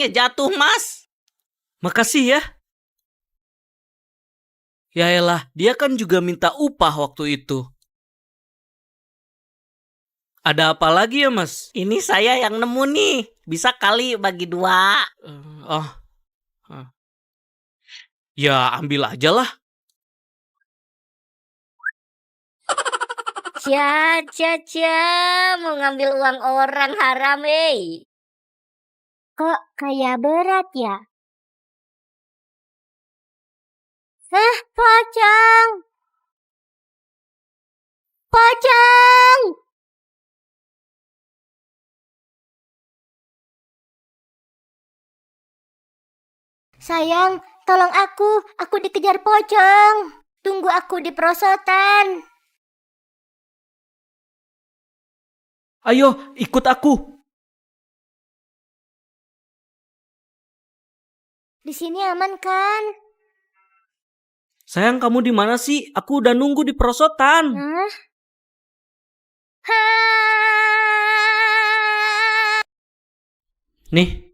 Jatuh, Mas. Makasih ya. Ya elah, dia kan juga minta upah waktu itu. Ada apa lagi ya, Mas? Ini saya yang nemu nih. Bisa kali bagi 2. Oh. Ya, ambil aja lah. Cia, mau ngambil uang orang haram, Kok kayak berat ya? Pocong! Pocong! Sayang, tolong aku dikejar pocong. Tunggu aku di perosotan. Ayo, ikut aku. Di sini aman kan? Sayang, kamu di mana sih? Aku udah nunggu di perosotan. Hah? Nih.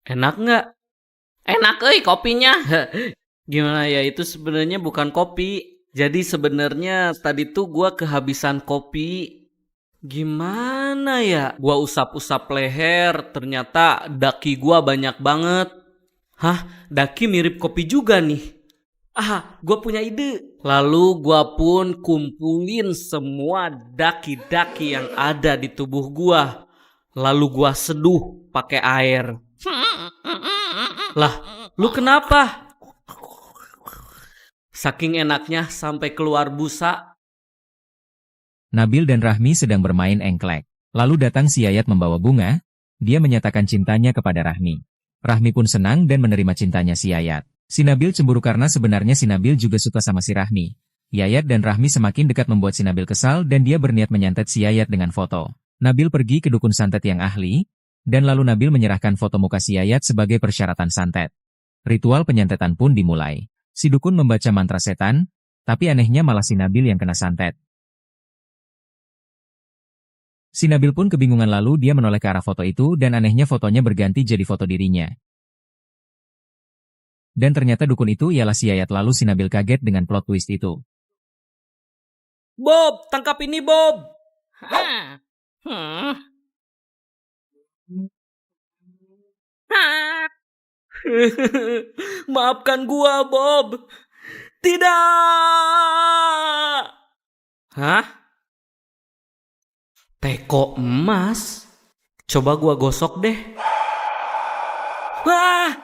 Enak nggak? Enak kopinya. Gimana ya, itu sebenarnya bukan kopi. Jadi sebenarnya tadi tuh gua kehabisan kopi. Gimana ya? Gua usap-usap leher, ternyata daki gua banyak banget. Hah? Daki mirip kopi juga nih. Gua punya ide. Lalu gua pun kumpulin semua daki-daki yang ada di tubuh gua. Lalu gua seduh pakai air. Lah, lu kenapa? Saking enaknya sampai keluar busa. Nabil dan Rahmi sedang bermain engklek. Lalu datang si Yayat membawa bunga. Dia menyatakan cintanya kepada Rahmi. Rahmi pun senang dan menerima cintanya si Yayat. Si Nabil cemburu karena sebenarnya si Nabil juga suka sama si Rahmi. Yayat dan Rahmi semakin dekat membuat si Nabil kesal dan dia berniat menyantet si Yayat dengan foto. Nabil pergi ke dukun santet yang ahli, dan lalu Nabil menyerahkan foto muka si Yayat sebagai persyaratan santet. Ritual penyantetan pun dimulai. Si dukun membaca mantra setan, tapi anehnya malah si Nabil yang kena santet. Si Nabil pun kebingungan lalu dia menoleh ke arah foto itu dan anehnya fotonya berganti jadi foto dirinya. Dan ternyata dukun itu ialah si Yayat lalu si Nabil kaget dengan plot twist itu. Bob, tangkap ini Bob. Maafkan gua, Bob. Tidak. Hah? Teko emas? Coba gua gosok deh.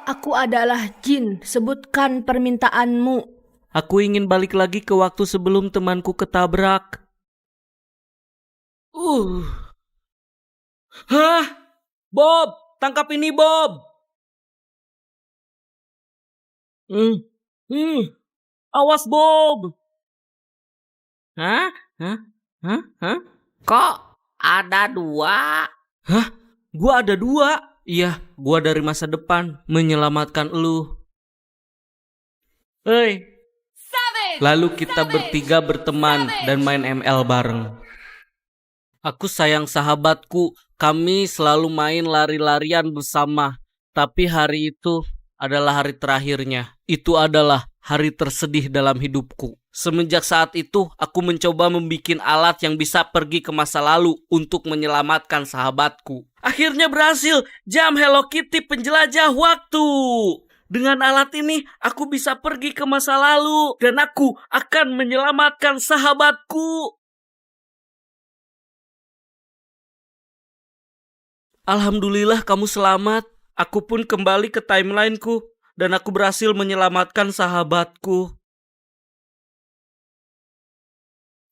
Aku adalah jin, sebutkan permintaanmu. Aku ingin balik lagi ke waktu sebelum temanku ketabrak. Hah? Bob, tangkap ini Bob. Awas Bob. Hah? Kok ada 2? Hah? Gua ada 2. Iya, gua dari masa depan menyelamatkan elu. Lalu kita bertiga berteman dan main ML bareng. Aku sayang sahabatku, kami selalu main lari-larian bersama. Tapi hari itu adalah hari terakhirnya. Itu adalah hari tersedih dalam hidupku. Semenjak saat itu, aku mencoba membuat alat yang bisa pergi ke masa lalu untuk menyelamatkan sahabatku. Akhirnya berhasil, jam Hello Kitty penjelajah waktu. Dengan alat ini, aku bisa pergi ke masa lalu dan aku akan menyelamatkan sahabatku. Alhamdulillah kamu selamat. Aku pun kembali ke timelineku dan aku berhasil menyelamatkan sahabatku.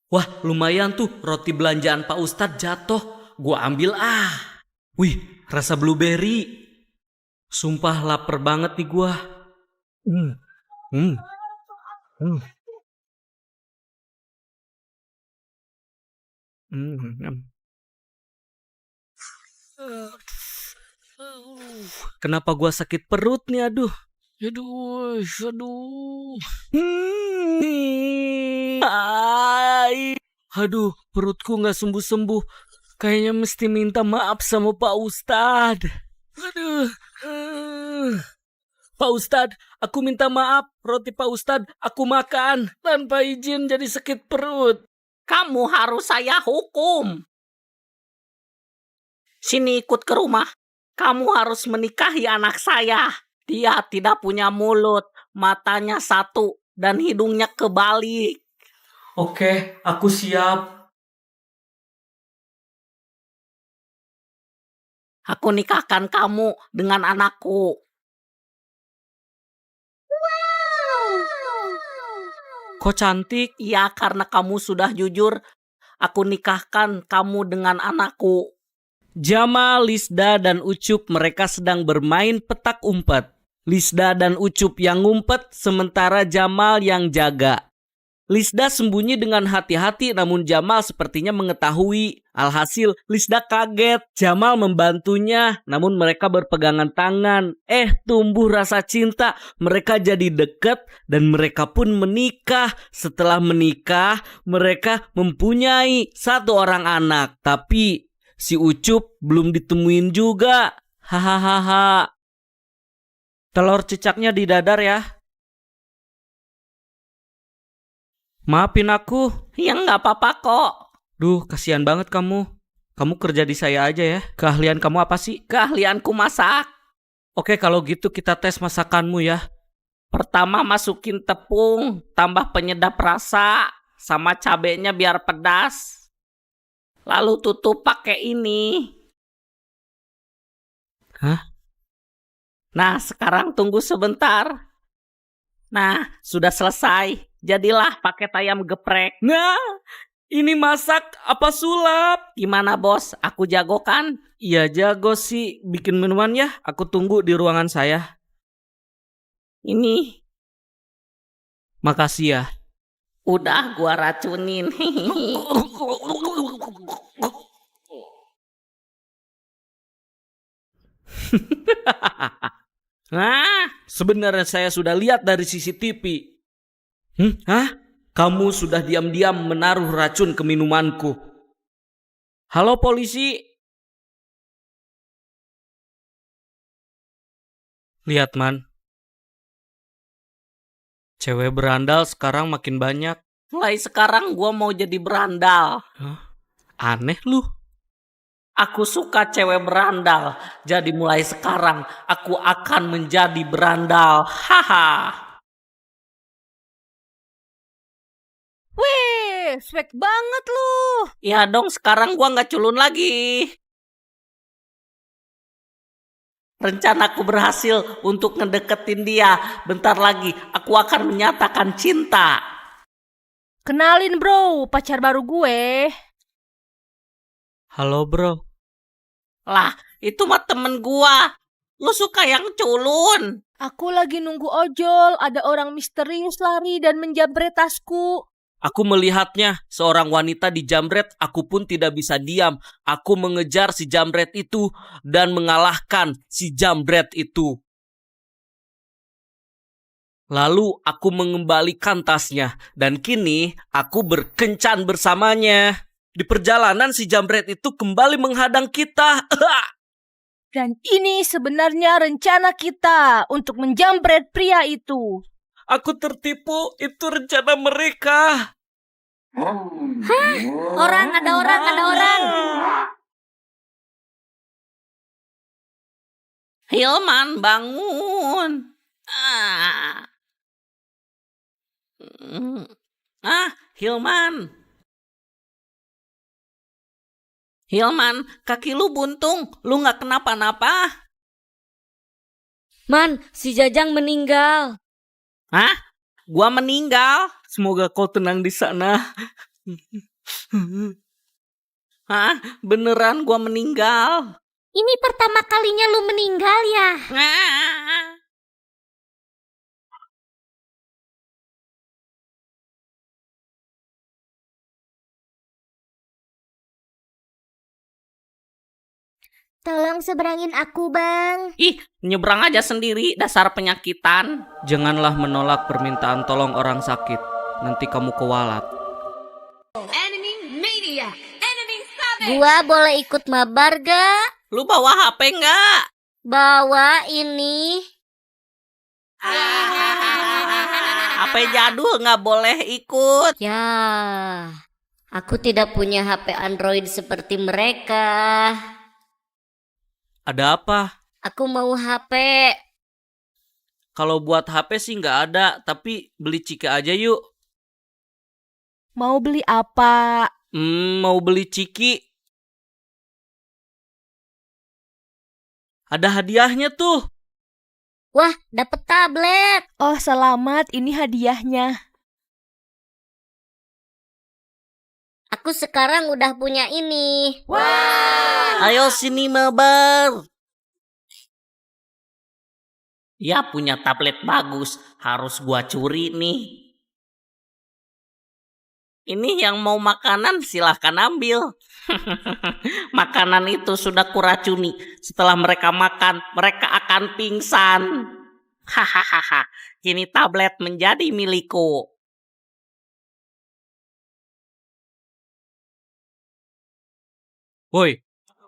Wah, lumayan tuh roti belanjaan Pak Ustadz jatuh. Gua ambil Wih, rasa blueberry. Sumpah lapar banget nih gua. Kenapa gua sakit perut nih, aduh. Aduh, perutku nggak sembuh-sembuh. Kayaknya mesti minta maaf sama Pak Ustadz. Aduh. Pak Ustadz, aku minta maaf. Roti Pak Ustadz aku makan tanpa izin jadi sakit perut. Kamu harus saya hukum. Sini ikut ke rumah. Kamu harus menikahi anak saya. Dia tidak punya mulut, matanya satu, dan hidungnya kebalik. Oke, aku siap. Aku nikahkan kamu dengan anakku. Kok cantik? Ya, karena kamu sudah jujur, aku nikahkan kamu dengan anakku. Jamal, Lisda, dan Ucup mereka sedang bermain petak umpet. Lisda dan Ucup yang ngumpet, sementara Jamal yang jaga. Lisda sembunyi dengan hati-hati, namun Jamal sepertinya mengetahui. Alhasil, Lisda kaget. Jamal membantunya, namun mereka berpegangan tangan. Tumbuh rasa cinta. Mereka jadi dekat dan mereka pun menikah. Setelah menikah, mereka mempunyai 1 orang anak. Tapi si Ucup belum ditemuin juga. Hahaha. Telur cicaknya di dadar ya. Maafin aku. Ya nggak apa-apa kok. Duh, kasihan banget kamu. Kamu kerja di saya aja ya. Keahlian kamu apa sih? Keahlianku masak. Oke, kalau gitu kita tes masakanmu ya. Pertama masukin tepung, tambah penyedap rasa, sama cabenya biar pedas. Lalu tutup pakai ini. Hah? Nah, sekarang tunggu sebentar. Nah, sudah selesai. Jadilah paket ayam geprek. Nah, ini masak apa sulap? Gimana bos? Aku jago kan? Iya jago sih. Bikin minuman ya. Aku tunggu di ruangan saya. Ini. Makasih ya. Udah gua racunin. Sebenarnya saya sudah lihat dari CCTV. Hah? Kamu sudah diam-diam menaruh racun ke minumanku. Halo polisi. Lihat man. Cewek berandal sekarang makin banyak. Mulai sekarang gua mau jadi berandal. Aneh lu. Aku suka cewek berandal. Jadi mulai sekarang aku akan menjadi berandal. Haha. Wih, swag banget lu. Ya dong, sekarang gua nggak culun lagi. Rencanaku berhasil untuk ngedeketin dia. Bentar lagi aku akan menyatakan cinta. Kenalin bro, pacar baru gue. Halo bro. Lah, itu mah temen gua. Lu suka yang culun? Aku lagi nunggu ojol, ada orang misterius lari dan menjamret tasku. Aku melihatnya, seorang wanita dijamret, aku pun tidak bisa diam. Aku mengejar si jamret itu dan mengalahkan si jamret itu. Lalu aku mengembalikan tasnya dan kini aku berkencan bersamanya. Di perjalanan si jamret itu kembali menghadang kita. Dan ini sebenarnya rencana kita untuk menjamret pria itu. Aku tertipu, itu rencana mereka. Orang, ada orang. Hilman, bangun. Hilman. Hilman, kaki lu buntung. Lu nggak kenapa-napa? Man, si Jajang meninggal. Hah? Gua meninggal? Semoga kau tenang di sana. Hah? Beneran gua meninggal? Ini pertama kalinya lu meninggal ya? Tolong seberangin aku, Bang. Ih, nyebrang aja sendiri, dasar penyakitan. Janganlah menolak permintaan tolong orang sakit. Nanti kamu kewalat. Gua boleh ikut mabar gak? Lu bawa HP nggak? Bawa ini. HP jadul nggak boleh ikut. Ya, aku tidak punya HP Android seperti mereka. Ada apa? Aku mau HP. Kalau buat HP sih nggak ada, tapi beli Ciki aja yuk. Mau beli apa? Mau beli Ciki. Ada hadiahnya tuh. Wah, dapet tablet. Oh, selamat, ini hadiahnya. Aku sekarang udah punya ini. Ayo sini mabar. Ya punya tablet bagus, harus gua curi nih. Ini yang mau makanan silahkan ambil. Makanan itu sudah kuracuni. Setelah mereka makan, mereka akan pingsan. Hahaha. Kini tablet menjadi milikku. Woi,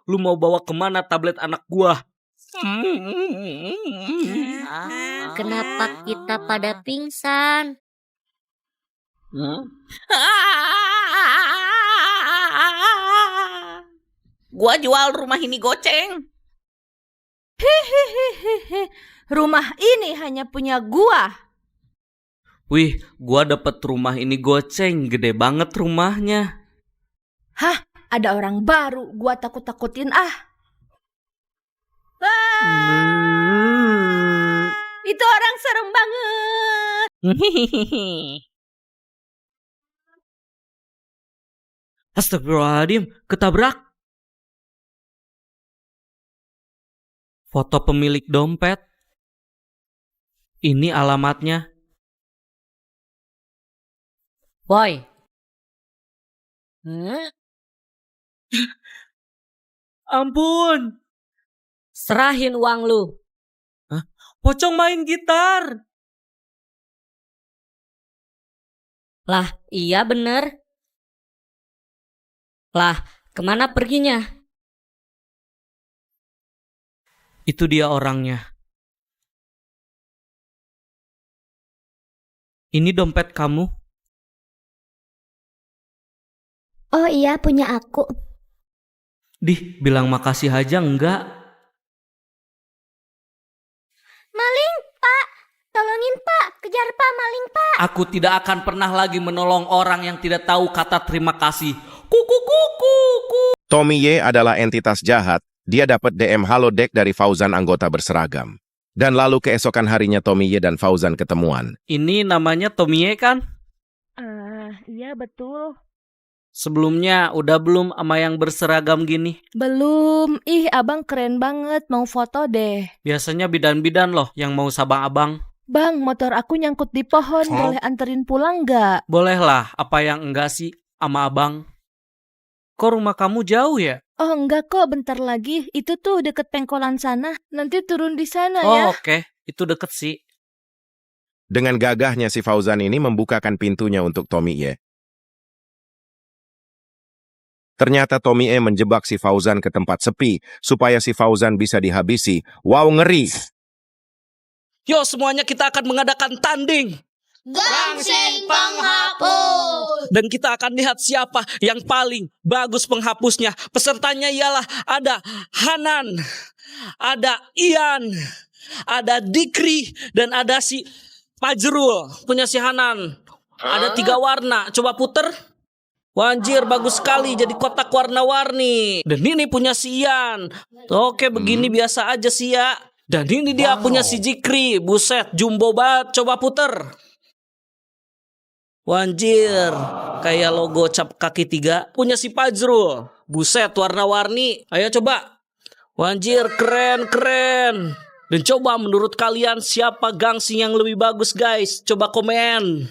lu mau bawa kemana tablet anak gua? Kenapa kita pada pingsan? Gua jual rumah ini goceng. Hehehe. Rumah ini hanya punya gua. Wih, gua dapet rumah ini goceng, gede banget rumahnya. Hah, ada orang baru, gua takut-takutin ah. Itu orang serem banget. Astagfirullahaladzim, ketabrak. Foto pemilik dompet. Ini alamatnya. Boy. Ampun, Serahin uang lu. Pocong main gitar. Lah, iya bener. Lah, kemana perginya? Itu dia orangnya. Ini dompet kamu. Oh iya, punya aku. Dih, bilang makasih aja enggak? Maling, Pak. Tolongin, Pak. Kejar, Pak. Maling, Pak. Aku tidak akan pernah lagi menolong orang yang tidak tahu kata terima kasih. Kuku kuku. Tommy Y adalah entitas jahat. Dia dapat DM halodeck dari Fauzan anggota berseragam. Dan lalu keesokan harinya Tommy Y dan Fauzan ketemuan. Ini namanya Tomie kan? Iya betul. Sebelumnya udah belum sama yang berseragam gini? Belum. Ih, abang keren banget. Mau foto deh. Biasanya bidan-bidan loh yang mau sabang abang. Bang, motor aku nyangkut di pohon. Boleh anterin pulang nggak? Boleh lah, apa yang enggak sih sama abang? Kok rumah kamu jauh ya? Oh enggak kok, bentar lagi. Itu tuh deket pengkolan sana. Nanti turun di sana Oh ya. oke, itu deket sih. Dengan gagahnya si Fauzan ini membukakan pintunya untuk Tommy Y. Ternyata Tommy E menjebak si Fauzan ke tempat sepi supaya si Fauzan bisa dihabisi. Wow, ngeri! Yo, semuanya kita akan mengadakan tanding. Gangsing penghapus. Dan kita akan lihat siapa yang paling bagus penghapusnya. Pesertanya ialah ada Hanan, ada Ian, ada Dikri, dan ada si Pajrul. Punya si Hanan. Ada 3 warna. Coba puter. Wanjir, bagus sekali. Jadi kotak warna-warni. Dan ini punya si Ian. Oke, begini biasa aja sih ya. Dan ini dia punya si Jikri. Buset, jumbo banget. Coba puter. Wanjir, kayak logo cap kaki 3. Punya si Pajrul. Buset, warna-warni. Ayo coba. Wanjir, keren. Dan coba menurut kalian siapa gangsing yang lebih bagus guys? Coba komen.